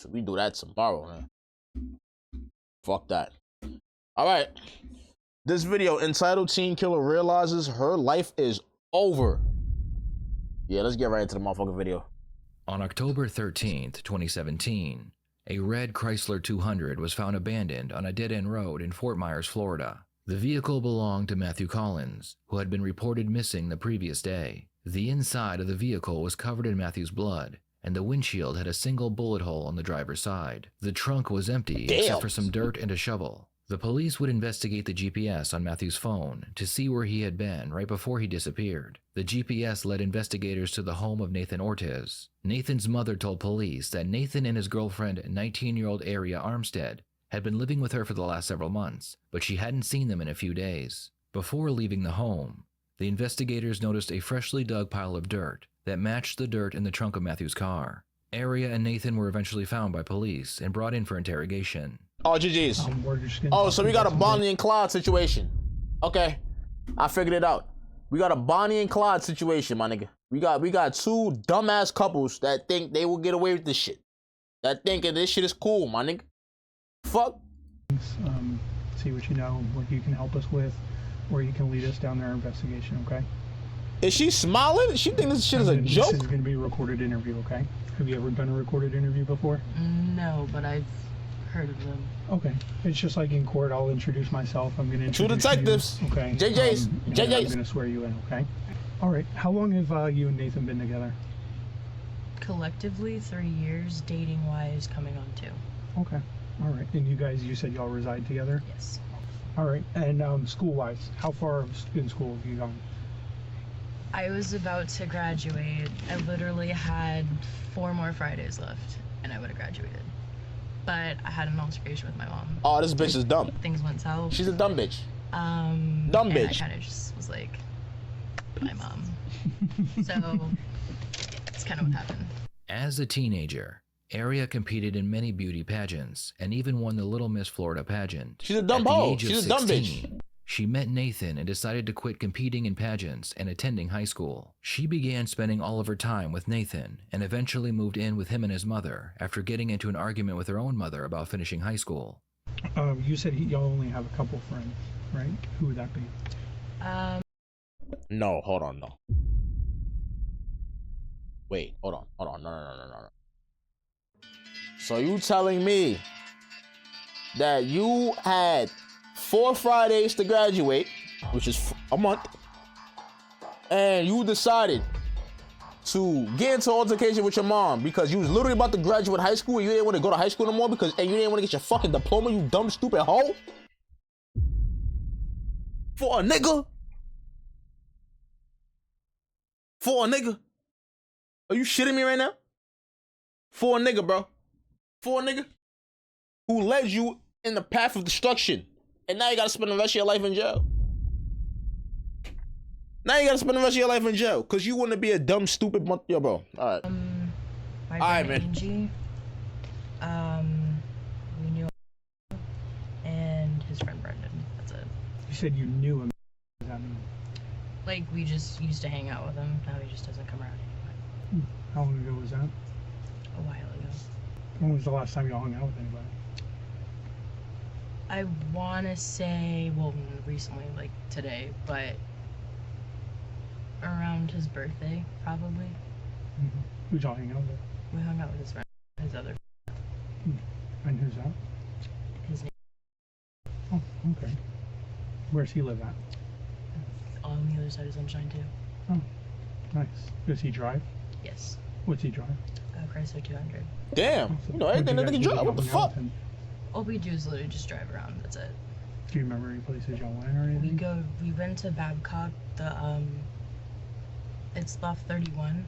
So we do that tomorrow, man. Fuck that. All right. This video entitled Teen Killer Realizes Her Life is Over. Yeah, let's get right into the motherfucking video. On October 13th, 2017, a red Chrysler 200 was found abandoned on a dead-end road in Fort Myers, Florida. The vehicle belonged to Matthew Collins, who had been reported missing the previous day. The inside of the vehicle was covered in Matthew's blood, and the windshield had a single bullet hole on the driver's side. The trunk was empty except for some dirt and a shovel. The police would investigate the GPS on Matthew's phone to see where he had been right before he disappeared. The GPS led investigators to the home of Nathan Ortiz. Nathan's mother told police that Nathan and his girlfriend, 19-year-old Aria Armstead, had been living with her for the last several months, but she hadn't seen them in a few days. Before leaving the home, the investigators noticed a freshly dug pile of dirt that matched the dirt in the trunk of Matthew's car. Aria and Nathan were eventually found by police and brought in for interrogation. Oh, GG's. Oh, so we got a Bonnie and Clyde situation. Okay, I figured it out. We got a Bonnie and Clyde situation, my nigga. We got two dumbass couples that think they will get away with this shit. That thinking this shit is cool, my nigga. Fuck. See what you know, what you can help us with, or you can lead us down their investigation, okay? Is she smiling? She think this shit is a joke? This is going to be a recorded interview, okay? Have you ever done a recorded interview before? No, but I've heard of them. Okay. It's just like in court, I'll introduce myself. I'm going to Two introduce detectives. you, okay? JJ's. I'm JJ's. going to swear you in, okay? All right. How long have you and Nathan been together? Collectively, 3 years. Dating-wise, coming on 2. Okay. All right. And you said y'all reside together? Yes. All right. And school-wise, how far in school have you gone? I was about to graduate. I literally had 4 more Fridays left, and I would have graduated. But I had an altercation with my mom. Oh, this bitch is dumb. Things went south. She's a dumb bitch. Dumb and bitch. I kind of just was like, my mom. So, that's kind of what happened. As a teenager, Aria competed in many beauty pageants and even won the Little Miss Florida pageant. She's a dumb hoe. She's a dumb bitch. She met Nathan and decided to quit competing in pageants and attending high school. She began spending all of her time with Nathan and eventually moved in with him and his mother after getting into an argument with her own mother about finishing high school. You said y'all only have a couple friends, right? Who would that be? No, hold on, no. Wait, hold on, no. So you telling me that you had 4 Fridays to graduate, which is a month, and you decided to get into altercation with your mom because you was literally about to graduate high school and you didn't want to go to high school no more and you didn't want to get your fucking diploma, you dumb stupid hoe? For a nigga? For a nigga? Are you shitting me right now? For a nigga, bro. For a nigga who led you in the path of destruction. And now you gotta spend the rest of your life in jail. Now you gotta spend the rest of your life in jail because you want to be a dumb, stupid yo, bro. All right. My All right, friend man. Angie, we knew, and his friend Brendan. That's it. You said you knew him. What does that mean? Like, we just used to hang out with him. Now he just doesn't come around anymore. How long ago was that? A while ago. When was the last time you hung out with anybody? I want to say, well, recently, like today, but around his birthday, probably. Who'd y'all hang out with? We hung out with his friend, his other And who's that? his name Oh, okay. Where's he live at? on the other side of Sunshine too. Oh, nice. Does he drive? Yes. What's he drive? Chrysler 200. Damn. You know everything that nigga drive. What the fuck? All we do is literally just drive around. That's it. Do you remember any places y'all went or anything? We went to Babcock. It's off 31.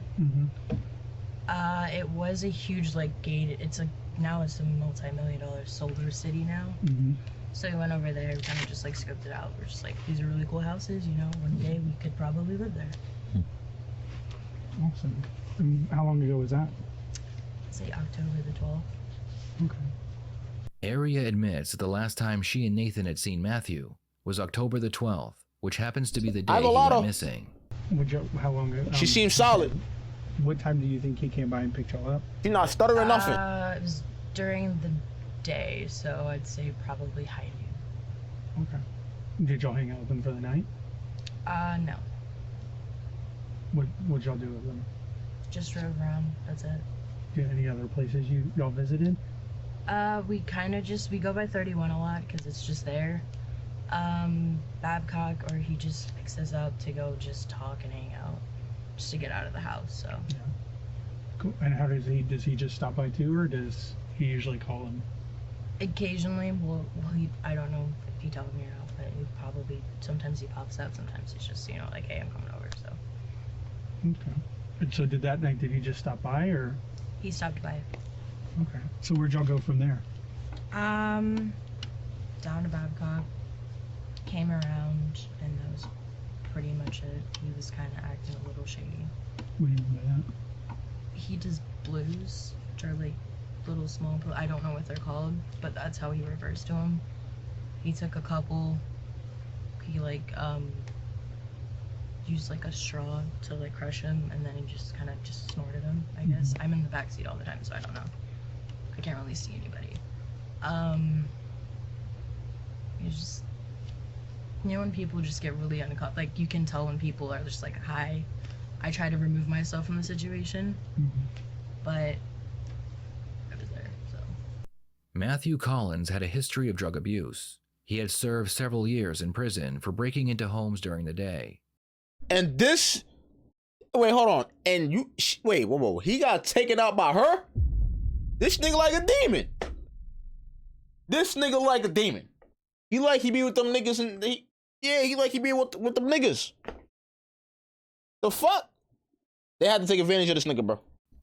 It was a huge like gate. Now it's a multi-million-dollar solar city now. So we went over there, kind of just like scoped it out. We're just like, these are really cool houses, you know, one day we could probably live there. Awesome. And how long ago was that? Say October the 12th. Okay. Aria admits that the last time she and Nathan had seen Matthew was October the 12th, which happens to be the day he went missing. How long ago? She seems solid. What time do you think he came by and picked y'all up? She's not stuttering nothing. It was During the day, so I'd say probably high noon. Okay. Did y'all hang out with them for the night? No. What'd y'all do with them? Just drove around. That's it. Any other places y'all visited? We kind of we go by 31 a lot because it's just there. Babcock, or he just picks us up to go just talk and hang out, just to get out of the house, so. Yeah. Cool. And how does he just stop by too, or does he usually call him? Occasionally, I don't know if he tells me or not, but he probably, sometimes he pops out, sometimes he's just, like, hey, I'm coming over, so. Okay. And so that night, did he just stop by, or? He stopped by. Okay. So where'd y'all go from there? Down to Babcock, came around, and that was pretty much it. He was kind of acting a little shady. What do you mean by that? He does blues, which are like little small, I don't know what they're called, but that's how he refers to them. He took a couple, he used like a straw to like crush him, and then he just kind of just snorted him, I guess. I'm in the backseat all the time, so I don't know. I can't really see anybody. You just, when people just get really uncomfortable, like you can tell when people are just like, hi. I try to remove myself from the situation, but I was there, so. Matthew Collins had a history of drug abuse. He had served several years in prison for breaking into homes during the day. And this, wait, hold on. And wait, whoa. He got taken out by her? This nigga like a demon. This nigga like a demon. He be with them niggas and he be with them niggas. The fuck? They had to take advantage of this nigga, bro.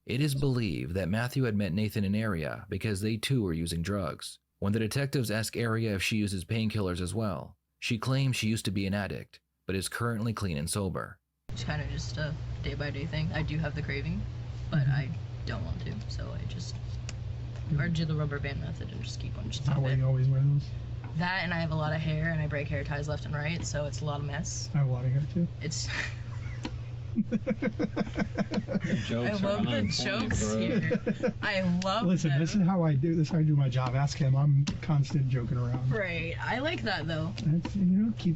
It is believed that Matthew had met Nathan in Aria because they too were using drugs. When the detectives ask Aria if she uses painkillers as well, she claims she used to be an addict, but is currently clean and sober. It's kind of just a day-by-day thing. I do have the craving, but I don't want to, so I just, or do the rubber band method and just keep on just Is that why you always wear those? That, and I have a lot of hair, and I break hair ties left and right, so it's a lot of mess. I have a lot of hair too. It's... I love the jokes here. I love Listen, them. this is how I do. This is how I do my job. Ask him. I'm constant joking around. Right. I like that though. It's,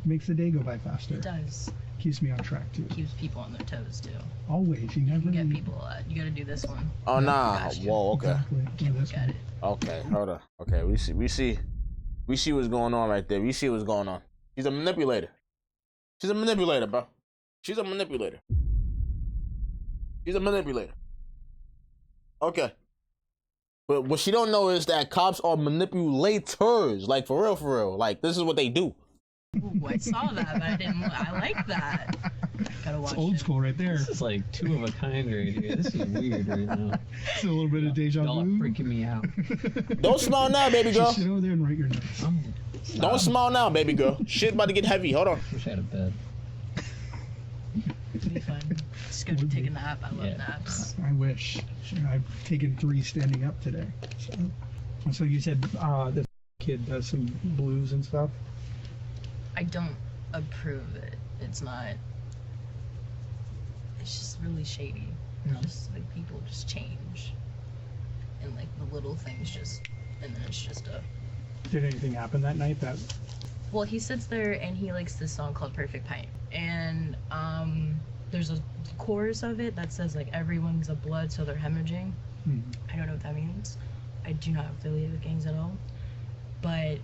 makes the day go by faster. It does. Keeps me on track too. Keeps people on their toes too. Always. You never You get people. You got to do this one. Oh nah. Gotcha. Whoa. Okay. Exactly. Can't Yeah, this look at one. it. Okay. Hold on. Okay. We see what's going on right there. We see what's going on. She's a manipulator. She's a manipulator, bro. She's a manipulator. She's a manipulator. Okay. But what she don't know is that cops are manipulators. Like, for real. Like, this is what they do. Ooh, I saw that, but I didn't. I like that. Gotta watch It's old it. school right there. This is like two of a kind right here. This is weird right now. It's a little bit of deja Y'all are vu. freaking me out. Don't smile now, baby girl. Just sit over there and write your notes. Don't smile now, baby girl. Shit about to get heavy. Hold on. Wish I had a bed. It'd be fun. Just go take a nap. I love Yeah. naps. I wish. I've taken 3 standing up today. So you said this kid does some blues and stuff? I don't approve it. It's not. It's just really shady. Yeah. Just like people just change, and like the little things just, and then it's just a. Did anything happen that night? Well, he sits there and he likes this song called Perfect Pint. And there's a chorus of it that says like everyone's a blood so they're hemorrhaging. I don't know what that means. I do not affiliate with gangs at all. But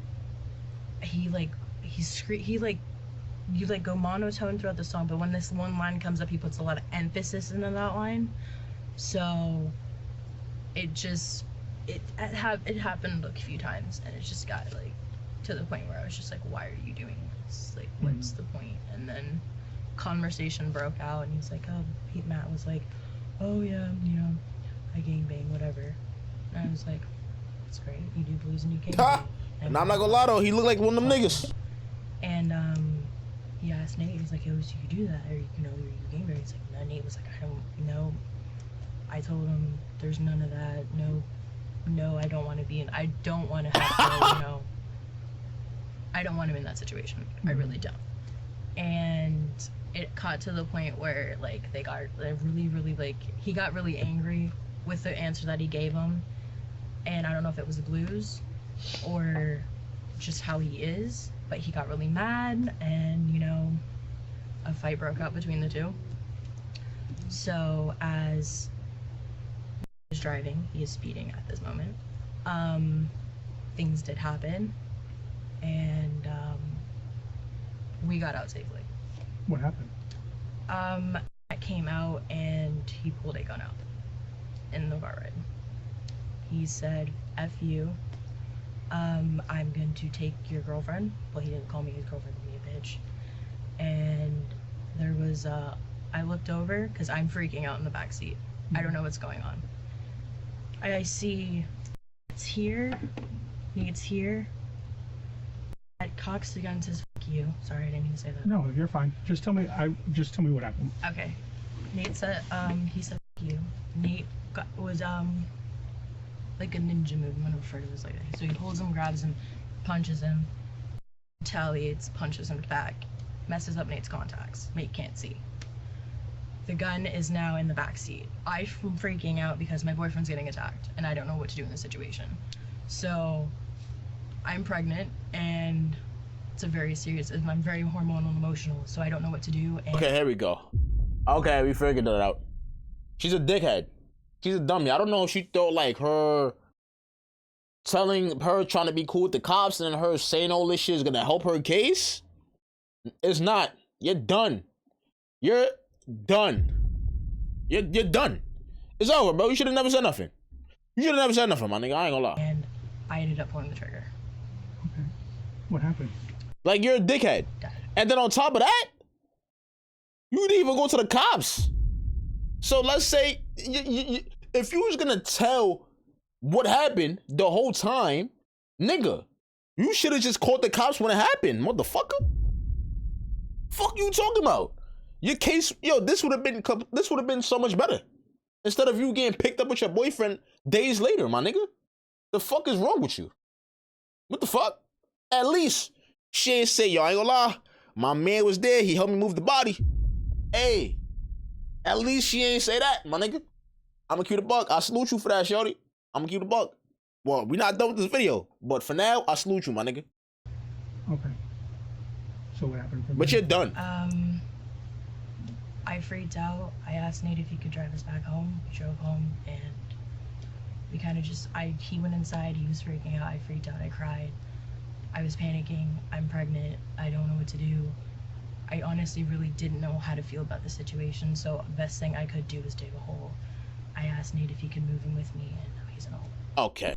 you go monotone throughout the song, but when this one line comes up, he puts a lot of emphasis into that line. So it happened like a few times, and it just got like to the point where I was just like, why are you doing this? Like, what's the point? And then conversation broke out, and he's like, Matt was like, oh yeah, I gangbang, whatever. And I was like, that's great, you do blues and you gangbang. And I'm not gonna lie though, he looked like one of them niggas. And he asked Nate, he's like, yo, so you do that, or you gangbang? He's like, no. Nate was like, I don't know. I told him, there's none of that. No, I don't want to be in. I don't want to have to, I don't want him in that situation. I really don't. And it got to the point where like they got really, really like he got really angry with the answer that he gave him, And I don't know if it was the blues or just how he is, but he got really mad and, you know, a fight broke out between the two. So as he is driving, he is speeding at this moment. Things did happen, and we got out safely. What happened? I came out and he pulled a gun out in the car ride. He said, "F you. I'm going to take your girlfriend." Well, he didn't call me his girlfriend, he called me a bitch. And there was I looked over because I'm freaking out in the back seat. I don't know what's going on. I see it's here. He gets here. That cocks the gun and says, "Fuck you." Sorry, I didn't mean to say that. No, you're fine. Just tell me what happened. Okay. Nate said, he said, "Fuck you." Nate was like a ninja move. I'm gonna refer to it as like that. So he holds him, grabs him, punches him, retaliates, punches him back, messes up Nate's contacts. Nate can't see. The gun is now in the back seat. I'm freaking out because my boyfriend's getting attacked and I don't know what to do in this situation. So I'm pregnant and it's a very serious, I'm very hormonal and emotional, so I don't know what to do. And Okay, here we go. Okay, we figured it out. She's a dickhead. She's a dummy. I don't know if she thought like her trying to be cool with the cops and then her saying all this shit is gonna help her case. It's not. You're done. You're done. You're done. It's over, bro. You should have never said nothing. You should have never said nothing, my nigga. I ain't gonna lie. And I ended up pulling the trigger. Okay. What happened? Like, you're a dickhead. And then on top of that, you didn't even go to the cops. So let's say, if you was gonna tell what happened the whole time, nigga, you should have just called the cops when it happened, motherfucker. Fuck you talking about? Your case, yo, this would have been so much better. Instead of you getting picked up with your boyfriend days later, my nigga. The fuck is wrong with you? What the fuck? At least she ain't say, yo, I ain't gonna lie, my man was there, he helped me move the body. Hey, at least she ain't say that, my nigga. I'ma keep the buck. I salute you for that, shorty. I'ma keep the buck. Well, we not done with this video, but for now, I salute you, my nigga. Okay. So what happened? But you're done. I freaked out. I asked Nate if he could drive us back home. We drove home and we kind of just, he went inside, he was freaking out, I freaked out, I cried. I was panicking, I'm pregnant, I don't know what to do. I honestly really didn't know how to feel about the situation, so the best thing I could do was dig a hole. I asked Nate if he could move in with me, and now he's in a hole. Okay.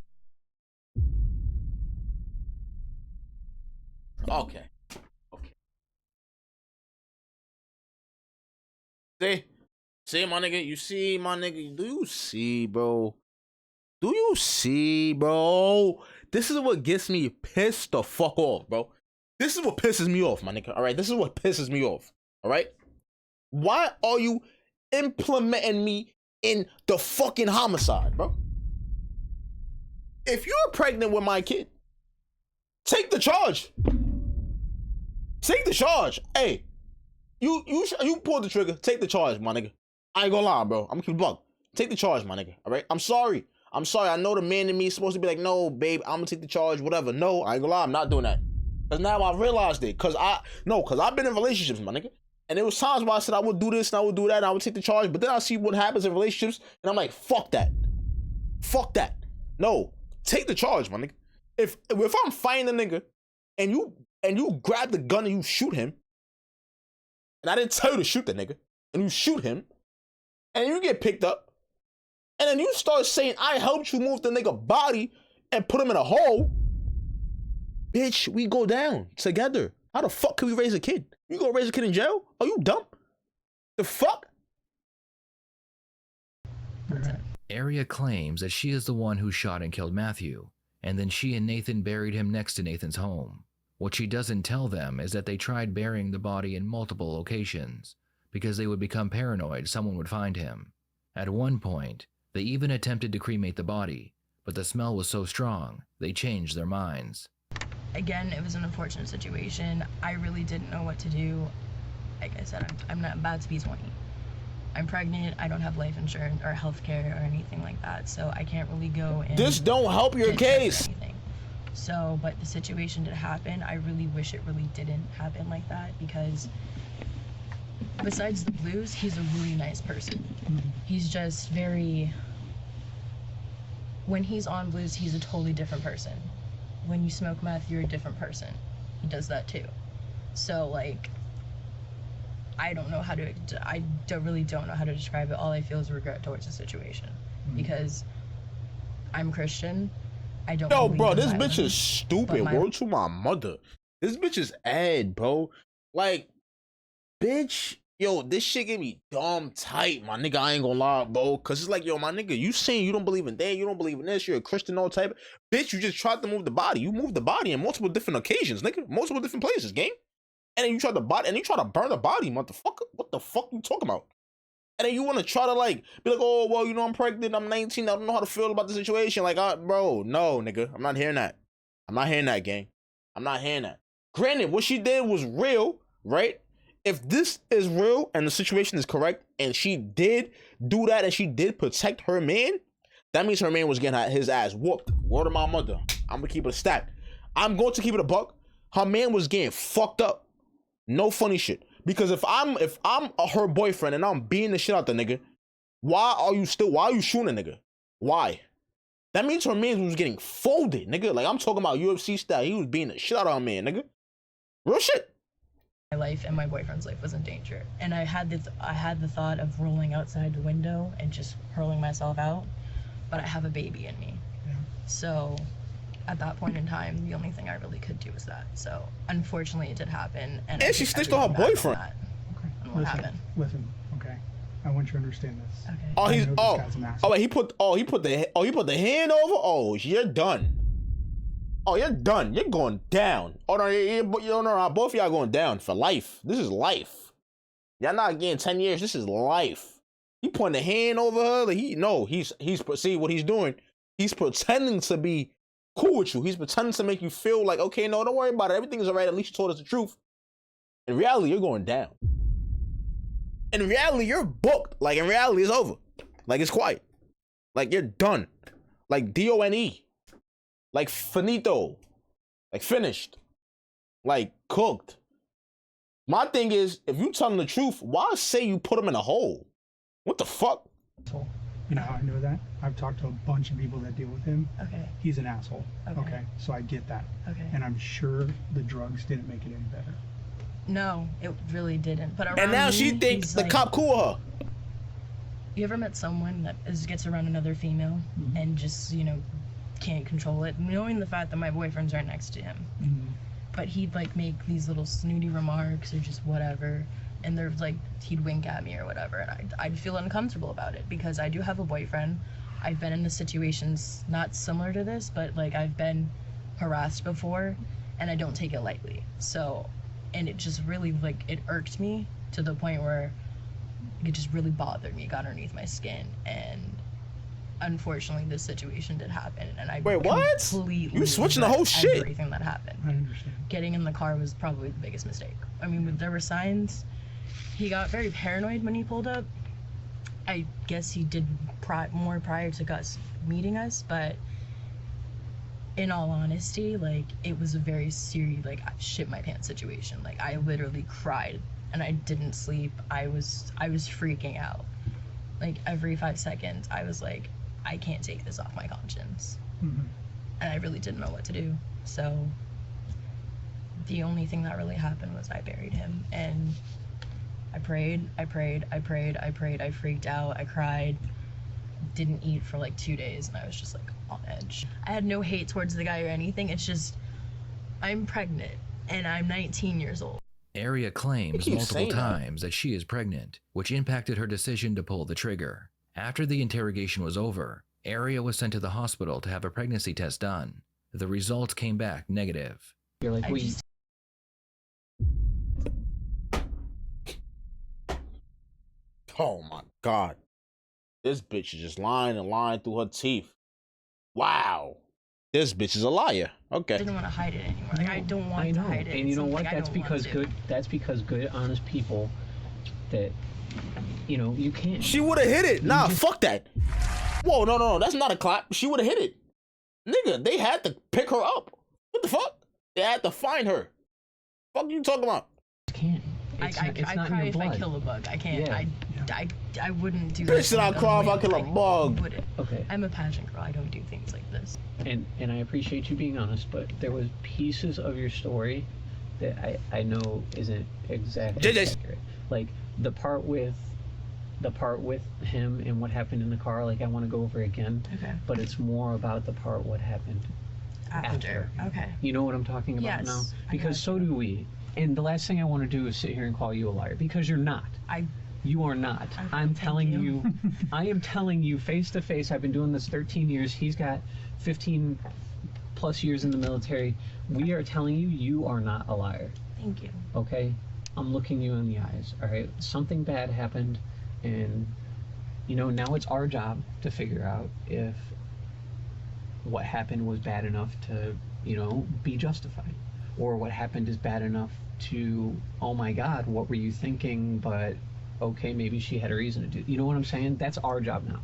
Okay. See, my nigga, you see, my nigga, do you see, bro? Do you see, bro? This is what gets me pissed the fuck off, bro. This is what pisses me off, my nigga, all right? This is what pisses me off, all right? Why are you implementing me in the fucking homicide, bro? If you're pregnant with my kid, take the charge. Take the charge. Hey, you pulled the trigger. Take the charge, my nigga. I ain't gonna lie, bro. I'm gonna keep it buck. Take the charge, my nigga. All right. I'm sorry. I know the man in me is supposed to be like, no, babe, I'm gonna take the charge, whatever. No, I ain't gonna lie. I'm not doing that. Cause now I realized it. Cause I've been in relationships, my nigga. And there was times where I said I would do this and I would do that and I would take the charge. But then I see what happens in relationships and I'm like, fuck that. Fuck that. No, take the charge, my nigga. If I'm fighting a nigga and you grab the gun and you shoot him, and I didn't tell you to shoot the nigga, and you shoot him, and you get picked up, and then you start saying, I helped you move the nigga body and put him in a hole, bitch, we go down together. How the fuck can we raise a kid? You gonna raise a kid in jail? Are you dumb? The fuck? Aria claims that she is the one who shot and killed Matthew, and then she and Nathan buried him next to Nathan's home. What she doesn't tell them is that they tried burying the body in multiple locations because they would become paranoid someone would find him. At one point, they even attempted to cremate the body, but the smell was so strong, they changed their minds. Again, it was an unfortunate situation. I really didn't know what to do. Like I said, I'm not about to be 20. I'm pregnant, I don't have life insurance or health care or anything like that, so I can't really go and This don't help your get checked or case. anything. So, but the situation did happen. I really wish it really didn't happen like that, because besides the blues, he's a really nice person. He's just very, when he's on blues, he's a totally different person. When you smoke meth, you're a different person. He does that too. So like, I don't know how to, really don't know how to describe it. All I feel is regret towards the situation, because I'm Christian. I don't. Yo, believe bro, in this violence, bitch is stupid. but Word to my mother. This bitch is Ed, bro. Like, bitch, yo, this shit get me dumb tight, my nigga. I ain't gonna lie, bro. Cause it's like, yo, my nigga, you saying you don't believe in that, you don't believe in this, you're a Christian, all type. Bitch, you just tried to move the body. You moved the body in multiple different occasions, nigga. Multiple different places, gang. And then you tried to body, and you try to burn the body, motherfucker. What the fuck you talking about? And then you want to try to like be like, oh well, you know, I'm pregnant, I'm 19, I don't know how to feel about the situation. Like, bro, no, nigga, I'm not hearing that. I'm not hearing that, gang. I'm not hearing that. Granted, what she did was real, right? If this is real and the situation is correct, and she did do that, and she did protect her man, that means her man was getting his ass whooped. Word of my mother. I'm gonna keep it a stack. I'm going to keep it a buck. Her man was getting fucked up. No funny shit. Because if I'm her boyfriend and I'm beating the shit out the nigga, why are you shooting a nigga? Why? That means her man was getting folded, nigga. Like, I'm talking about UFC style. He was beating the shit out of her man, nigga. Real shit. my life and my boyfriend's life was in danger, and I had the thought of rolling outside the window and just hurling myself out, but I have a baby in me. Yeah. So at that point in time, the only thing I really could do was that. So unfortunately, it did happen, and I she take snitched on her everything back boyfriend. that Okay. and what happened. Listen. Okay. I want you to understand this. Okay. Oh, I he's know this guy's an asshole. wait, he put the hand over. Oh, you're done. Oh, you're done. You're going down. Oh no, both of y'all going down for life. This is life. Y'all not getting 10 years. This is life. He pointing the hand over her. Like he's see what he's doing. He's pretending to be cool with you. He's pretending to make you feel like, okay, no, don't worry about it. Everything is all right. At least you told us the truth. In reality, you're going down. In reality, you're booked. Like, in reality, it's over. Like, it's quiet. Like, you're done. Like, DONE. Like, finito. Like, finished. Like, cooked. My thing is, if you tell them the truth, why say you put them in a hole? What the fuck? So, you know how I know that? I've talked to a bunch of people that deal with him. Okay. He's an asshole. Okay. So I get that. Okay. And I'm sure the drugs didn't make it any better. No, it really didn't. But around And now me, she thinks he's the like, cop cool with her. You ever met someone that gets around another female and just, can't control it, knowing the fact that my boyfriend's right next to him? But he'd like make these little snooty remarks or just whatever, and there's like he'd wink at me or whatever, and I'd feel uncomfortable about it, because I do have a boyfriend. I've been in the situations not similar to this, but like I've been harassed before, and I don't take it lightly. So, and it just really like it irked me to the point where it just really bothered me, got underneath my skin, and unfortunately this situation did happen, and I Wait, what? completely You switching the whole regret shit. everything that happened. I understand. Getting in the car was probably the biggest mistake. I mean, there were signs. He got very paranoid when he pulled up. I guess he did more prior to us meeting us, but in all honesty, like, it was a very serious, like, shit my pants situation. Like, I literally cried and I didn't sleep. I was freaking out. Like, every 5 seconds, I was like, I can't take this off my conscience. And I really didn't know what to do. So the only thing that really happened was I buried him, and I prayed, I freaked out, I cried, didn't eat for like 2 days, and I was just like on edge. I had no hate towards the guy or anything, it's just, I'm pregnant, and I'm 19 years old. Aria claims keep multiple saying that. times that she is pregnant, which impacted her decision to pull the trigger. After the interrogation was over, Aria was sent to the hospital to have a pregnancy test done. The results came back negative. You're like, I wait, just- Oh my god. This bitch is just lying and lying through her teeth. Wow. This bitch is a liar. Okay. didn't want to hide it anymore. Like, I don't want I to know. hide it. And you It's know what? something I That's don't want because to do. good. That's because good, honest people that you know, you can't. She would have hit it. Nah, fuck that. Whoa, no, that's not a clap. She would have hit it. Nigga, they had to pick her up. What the fuck? They had to find her. Fuck you talking about? Can't. It's I not in cry your if blood. I kill a bug. I can't. Yeah. I wouldn't do that. Bitch, did I cry if I kill a bug? Wouldn't. Okay. I'm a pageant girl. I don't do things like this. And I appreciate you being honest, but there was pieces of your story that I know isn't exactly JJ's. accurate. Like the part with him and what happened in the car. Like I want to go over again. Okay. But it's more about the part what happened after. Okay. You know what I'm talking about Yes, now? I Because so gotcha. do we. And the last thing I want to do is sit here and call you a liar because you're not. You are not. Okay, I'm thank telling you. you, I am telling you face to face. I've been doing this 13 years. He's got 15 plus years in the military. We are telling you, you are not a liar. Thank you. Okay? I'm looking you in the eyes. All right? Something bad happened, and you know now it's our job to figure out if what happened was bad enough to, you know, be justified, or what happened is bad enough to, oh my God, what were you thinking? But okay, maybe she had a reason to do. You know what I'm saying? That's our job now.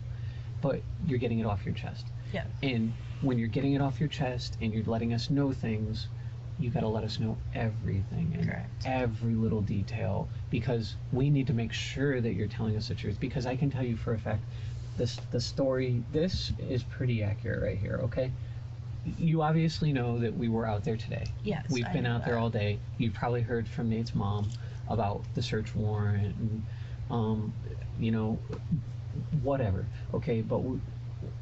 But you're getting it off your chest. Yeah. And when you're getting it off your chest and you're letting us know things, you got to let us know everything and Correct. every little detail, because we need to make sure that you're telling us the truth. Because I can tell you for a fact, the story, this is pretty accurate right here. Okay. You obviously know that we were out there today. Yes. We've I been know out there that. all day. You've probably heard from Nate's mom about the search warrant and, you know, whatever. Okay, but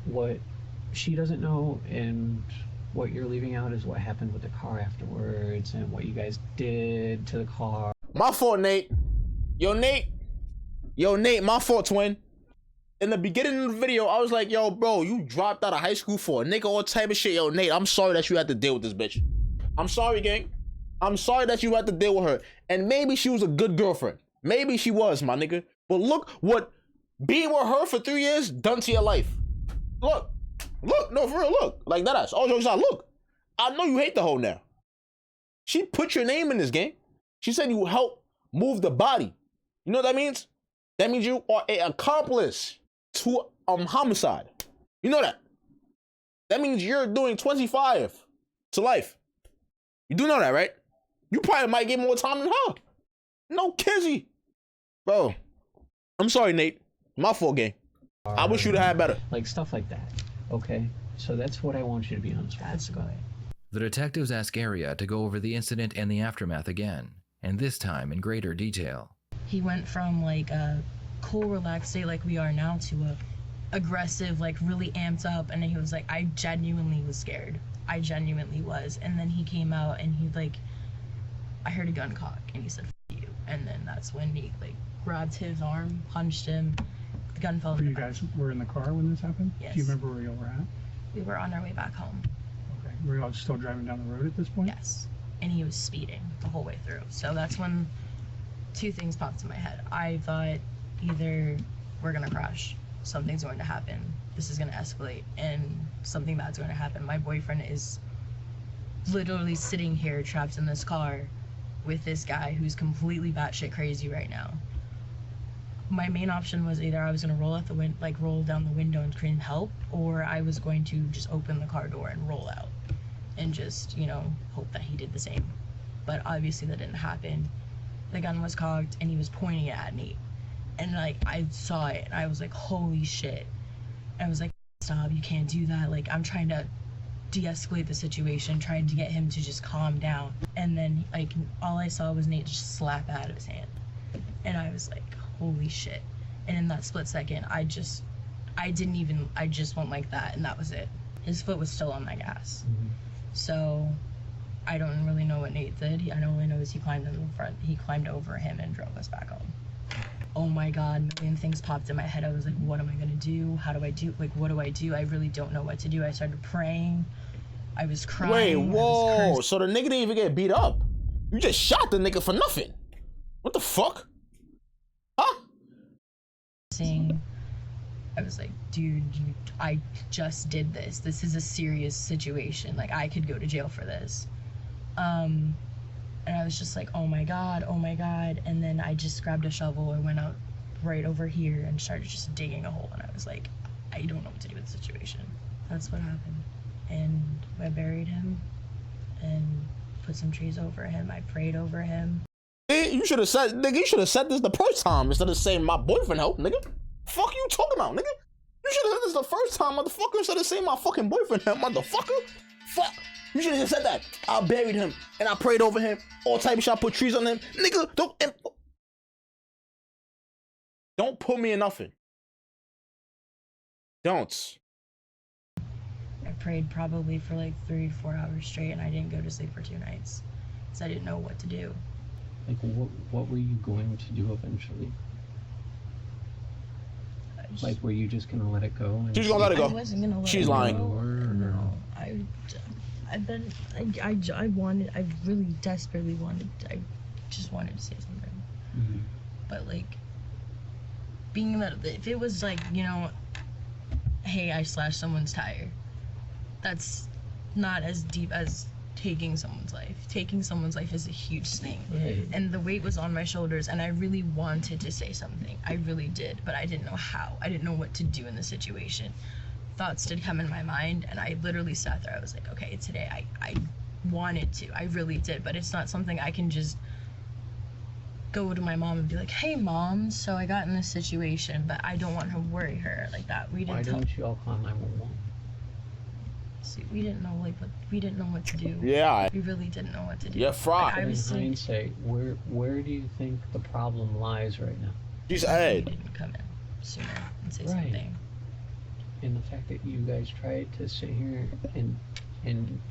what she doesn't know and what you're leaving out is what happened with the car afterwards and what you guys did to the car. My fault, Nate. Yo, Nate, my fault, twin. In the beginning of the video, I was like, yo, bro, you dropped out of high school for a nigga, all type of shit. Yo, Nate, I'm sorry that you had to deal with this bitch. I'm sorry, gang. I'm sorry that you had to deal with her. And maybe she was a good girlfriend. Maybe she was, my nigga. But look what being with her for 3 years done to your life. Look, no, for real, look. Like that ass. All jokes aside, look. I know you hate the hoe now. She put your name in this game. She said you help move the body. You know what that means? That means you are an accomplice to homicide. You know that? That means you're doing 25 to life. You do know that, right? You probably might get more time than her. No kizzy. Bro, I'm sorry, Nate. My fault, gang. I wish you'd have had better. Like stuff like that. Okay? So that's what I want you to be honest with. That's good. The detectives ask Aria to go over the incident and the aftermath again, and this time in greater detail. He went from like a cool, relaxed state like we are now to a aggressive, like really amped up, and then he was like, I genuinely was scared. I genuinely was. And then he came out and he like, I heard a gun cock, and he said, F you. And then that's when he like grabbed his arm, punched him, the gun fell. Were you guys were in the car when this happened? Yes. Do you remember where you all were at? We were on our way back home. Okay. Were you all still driving down the road at this point? Yes. And he was speeding the whole way through. So that's when two things popped in my head. I thought either we're gonna crash, something's going to happen, this is gonna escalate, and something bad's going to happen. My boyfriend is literally sitting here trapped in this car with this guy who's completely batshit crazy right now. My main option was either I was gonna roll out the roll down the window and scream help, or I was going to just open the car door and roll out and just, you know, hope that he did the same. But obviously that didn't happen. The gun was cocked and he was pointing it at me. And like, I saw it and I was like, holy shit. I was like, stop, you can't do that. Like, I'm trying to de-escalate the situation, trying to get him to just calm down. And then like, all I saw was Nate just slap out of his hand. And I was like, holy shit. And in that split second, I just went like that, and that was it. His foot was still on my gas. Mm-hmm. So I don't really know what Nate did. I only know is he climbed in the front. He climbed over him and drove us back home. Oh my God, a million things popped in my head. I was like, what am I gonna do? How do I do? Like, what do I do? I really don't know what to do. I started praying. I was crying. Wait, I was whoa. cursing. So the nigga didn't even get beat up. You just shot the nigga for nothing. What the fuck? Huh? I was like, dude, I just did this. This is a serious situation. Like, I could go to jail for this. And I was just like, oh my God. And then I just grabbed a shovel and went out right over here and started just digging a hole. And I was like, I don't know what to do with the situation. That's what happened. And I buried him and put some trees over him. I prayed over him. Hey, you should have said, nigga, you should have said this the first time instead of saying my boyfriend helped, nigga. Fuck you talking about, nigga? You should have said this the first time, motherfucker, instead of saying my fucking boyfriend helped, motherfucker. Fuck. You should have just said that. I buried him and I prayed over him. All type of shit. I put trees on him. Nigga, don't put me in nothing. Don't. I prayed probably for like 3 to 4 hours straight, and I didn't go to sleep for 2 nights because I didn't know what to do. Like, what were you going to do eventually? Like, were you just gonna let it go? And She's gonna let it go. I wasn't gonna let She's it lying. go. No, I really desperately wanted, I just wanted to say something. Mm-hmm. But like, being that, if it was like, you know, hey, I slashed someone's tire, that's not as deep as taking someone's life. Taking someone's life is a huge thing. Right. And the weight was on my shoulders, and I really wanted to say something. I really did, but I didn't know how. I didn't know what to do in the situation. Thoughts did come in my mind, and I literally sat there. I was like, okay, today I wanted to. I really did, but it's not something I can just go to my mom and be like, hey mom, so I got in this situation, but I don't want to worry her like that. We didn't. Why didn't you all call 911? See, we didn't know what to do. Yeah. We really didn't know what to do. You're fried. Like, I In was like, hindsight, where do you think the problem lies right now? She's you ahead. didn't come in sooner and say Right. something. In the fact that you guys tried to sit here and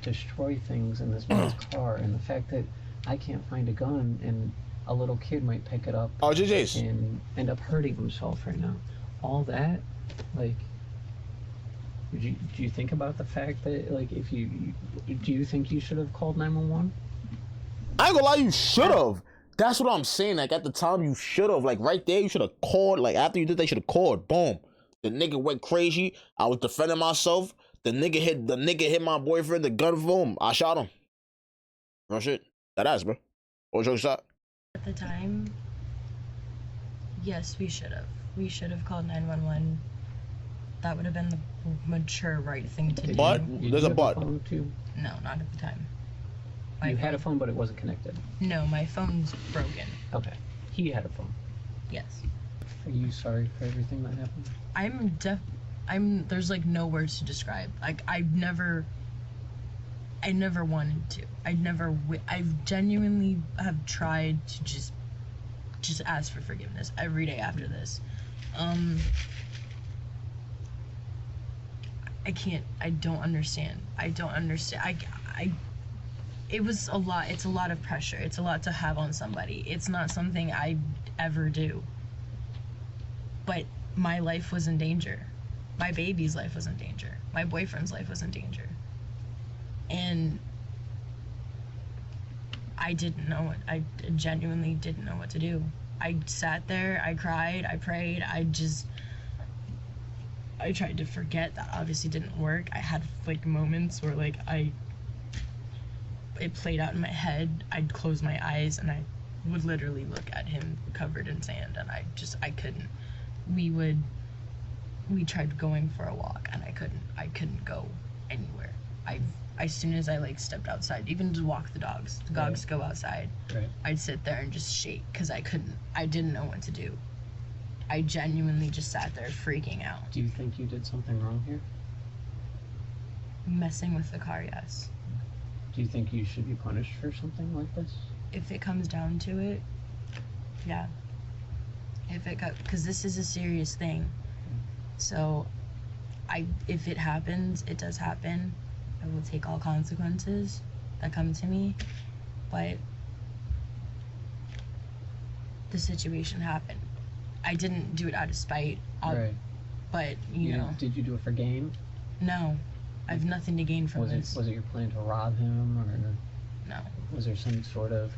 destroy things in this man's car, and the fact that I can't find a gun and a little kid might pick it up Oh, JJ's. and end up hurting himself right now. All that, like, do you think about the fact that, like, if do you think you should have called 911? I ain't gonna lie, you should have. That's what I'm saying. Like, at the time, you should have. Like, right there, you should have called. Like, after you did that, you should have called. Boom. The nigga went crazy. I was defending myself. The nigga hit my boyfriend. The gun, boom. I shot him. Real shit. That ass, bro. What was your shot? At the time, yes, we should have. We should have called 911. That would have been the mature, right thing to do. But Did there's you a have but. phone too? No, not at the time. You had a phone, but it wasn't connected. No, my phone's broken. Okay. He had a phone. Yes. Are you sorry for everything that happened? There's like no words to describe. Like, I never wanted to. I genuinely have tried to just ask for forgiveness every day after this. I don't understand. It was a lot. It's a lot of pressure. It's a lot to have on somebody. It's not something I ever do. But my life was in danger. My baby's life was in danger. My boyfriend's life was in danger. And I genuinely didn't know what to do. I sat there, I cried, I prayed, I tried to forget. That obviously didn't work. I had like moments where like it played out in my head. I'd close my eyes and I would literally look at him covered in sand, and I couldn't. We tried going for a walk and I couldn't go anywhere. As soon as I like stepped outside, even to walk the dogs go outside, Right. I'd sit there and just shake because I didn't know what to do. I genuinely just sat there freaking out. Do you think you did something wrong here? Messing with the car, yes. Do you think you should be punished for something like this? If it comes down to it, yeah. Because this is a serious thing. So, if it happens, it does happen. I will take all consequences that come to me. But the situation happened. I didn't do it out of spite. Right. But, you know. Did you do it for gain? No. I have nothing to gain from this. Was it your plan to rob him, or No. was there some sort of,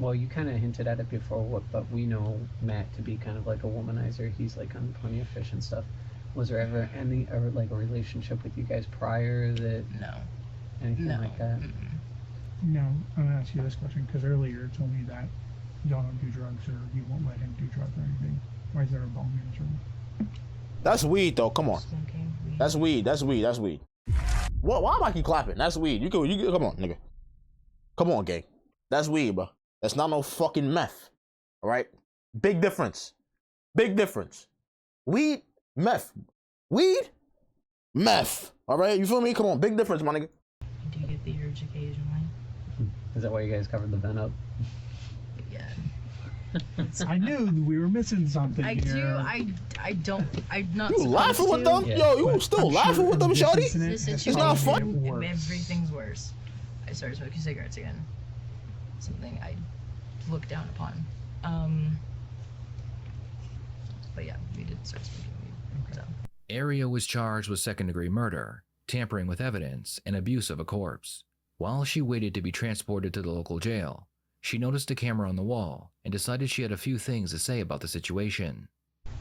well, you kind of hinted at it before, but we know Matt to be kind of like a womanizer. He's like on Plenty of Fish and stuff. Was there ever like a relationship with you guys prior that, No. anything No. like that? Mm-mm. No, I'm gonna ask you this question because earlier you told me that don't do drugs or you won't let him do drugs or anything? Why is there a bong in his room? That's weed, though. Come on. Smoking weed. That's weed. That's weed. That's weed. What? Why am I keep clapping? That's weed. You can. Come on, nigga. Come on, gang. That's weed, bro. That's not no fucking meth. All right. Big difference. Big difference. Weed, meth. Weed, meth. All right. You feel me? Come on. Big difference, my nigga. Do you get the urge occasionally? Is that why you guys covered the vent up? Yeah. I knew we were missing something I here. do. I'm not. You supposed laughing with to. them? Yeah. Yo, you But still I'm laughing sure with them, this shorty? incident This has situation, not probably fun. made it worse. Everything's worse. I started smoking cigarettes again. Something I look down upon. But yeah, we did start smoking weed. So. Aria was charged with second-degree murder, tampering with evidence, and abuse of a corpse. While she waited to be transported to the local jail, she noticed a camera on the wall and decided she had a few things to say about the situation.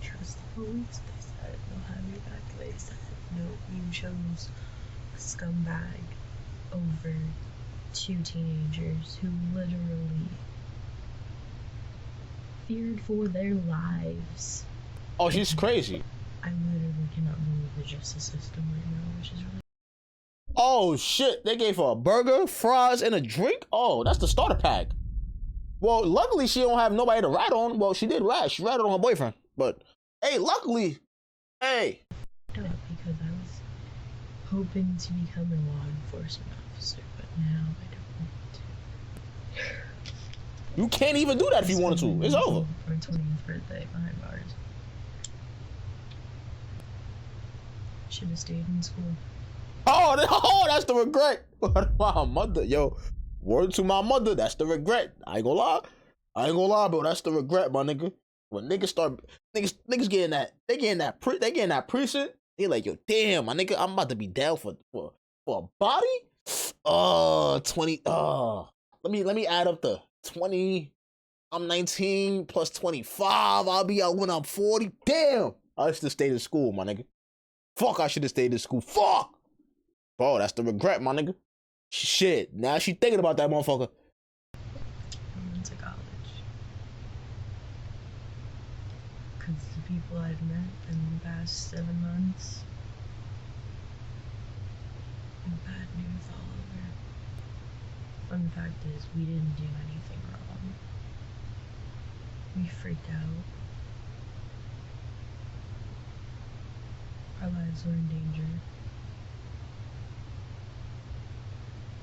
Trust the police, they said. They'll have your back. They said, no, you chose a scumbag over two teenagers who literally feared for their lives. Oh, she's crazy. I literally cannot believe the justice system right now, which is really. Oh shit, they gave her a burger, fries, and a drink? Oh, that's the starter pack. Well, luckily she don't have nobody to rat on. Well, she did rat. She ratted on her boyfriend. But, hey, luckily, hey. Because I was hoping to become a law enforcement officer, but now I don't want to. You can't even do that if you wanted to. It's over. For 20th birthday behind bars. Should have stayed in school. Oh, that's the regret. My mother, yo. Word to my mother, that's the regret. I ain't gonna lie, bro. That's the regret, my nigga. When niggas getting that precinct, they like, yo, damn, my nigga, I'm about to be down for a body. 20. Let me add up the 20. I'm 19 plus 25. I'll be out when I'm 40. Damn, I should have stayed in school, my nigga. Fuck, I should have stayed in school. Fuck, bro, that's the regret, my nigga. Shit, now she thinking about that motherfucker. I went to college. Because the people I've met in the past 7 months, bad news all over. Fun fact is, we didn't do anything wrong. We freaked out. Our lives were in danger.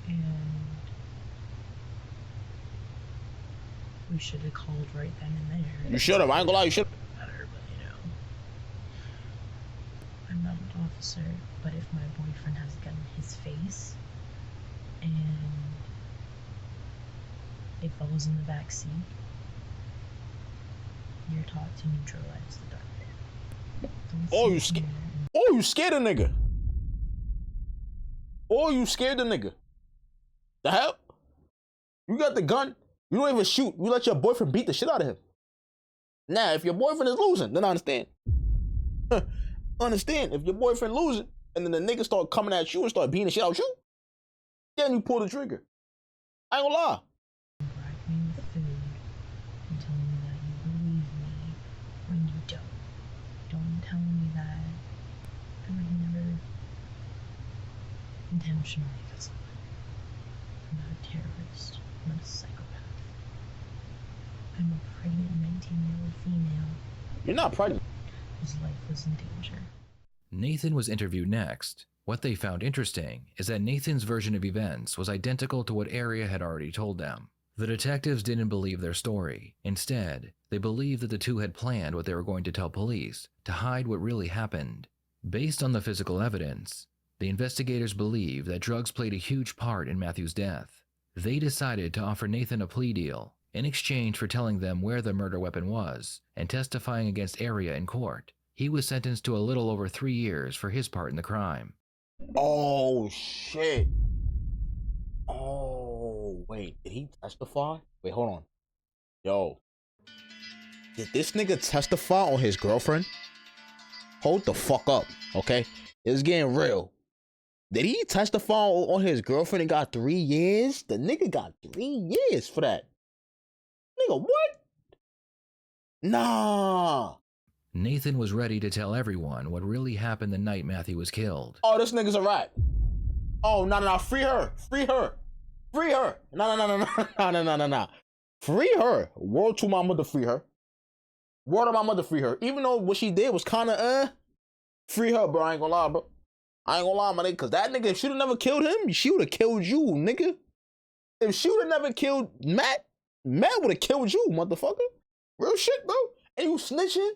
And we should have called right then and there. You should have. I ain't gonna lie, you should. Better, but you know, I'm not an officer. But if my boyfriend has a gun in his face, and it falls in the back seat, you're taught to neutralize the dark. Oh, you scared? Oh, you scared a nigga? Oh, you scared the nigga? The hell? You got the gun. You don't even shoot. You let your boyfriend beat the shit out of him. Now, if your boyfriend is losing, then I understand. Understand. If your boyfriend losing, and then the nigga start coming at you and start beating the shit out you, then you pull the trigger. I ain't gonna lie. Bribe me with food and tell me that you believe me when you don't. Don't tell me that I would never intentionally kill someone. I'm not a terrorist. I'm not a psychopath. I'm a pregnant 19-year-old female You're not pregnant. whose life was in danger. Nathan was interviewed next. What they found interesting is that Nathan's version of events was identical to what Aria had already told them. The detectives didn't believe their story. Instead, they believed that the two had planned what they were going to tell police to hide what really happened. Based on the physical evidence, the investigators believed that drugs played a huge part in Matthew's death. They decided to offer Nathan a plea deal in exchange for telling them where the murder weapon was and testifying against Aria in court. He was sentenced to a little over 3 years for his part in the crime. Oh, shit. Oh, wait. Did he testify? Wait, hold on. Yo. Did this nigga testify on his girlfriend? Hold the fuck up, okay? It's getting real. Did he testify on his girlfriend and got 3 years? The nigga got 3 years for that. nigga, what? Nah. Nathan was ready to tell everyone what really happened the night Matthew was killed. Oh, this nigga's a rat. Oh, no, free her. Free her. Free her. No. Free her. Word to my mother, free her. Word to my mother, free her. Even though what she did was kind of, free her, bro. I ain't gonna lie, bro. I ain't gonna lie, my nigga, because that nigga, if she would have never killed him, she would have killed you, nigga. If she would have never killed Matt would have killed you, motherfucker. Real shit, bro. And you snitching?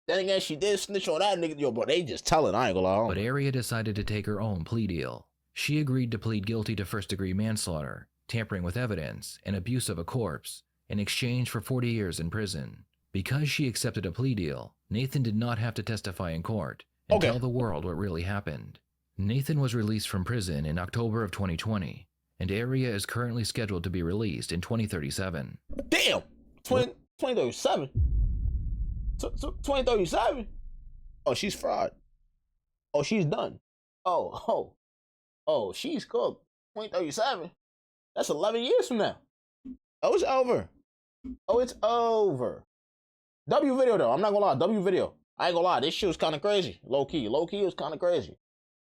Then again, she did snitch on that nigga. Yo, bro, they just tell it. I ain't gonna lie. But Aria decided to take her own plea deal. She agreed to plead guilty to first-degree manslaughter, tampering with evidence, and abuse of a corpse, in exchange for 40 years in prison. Because she accepted a plea deal, Nathan did not have to testify in court and tell the world what really happened. Nathan was released from prison in October of 2020, and Aria is currently scheduled to be released in 2037. Damn! 2037? 2037? Oh, she's fried. Oh, she's done. Oh, she's cooked. 2037? That's 11 years from now. Oh, it's over. Oh, it's over. W video, though. I'm not gonna lie. W video. I ain't gonna lie. This shit was kind of crazy. Low key. Low key, it was kind of crazy.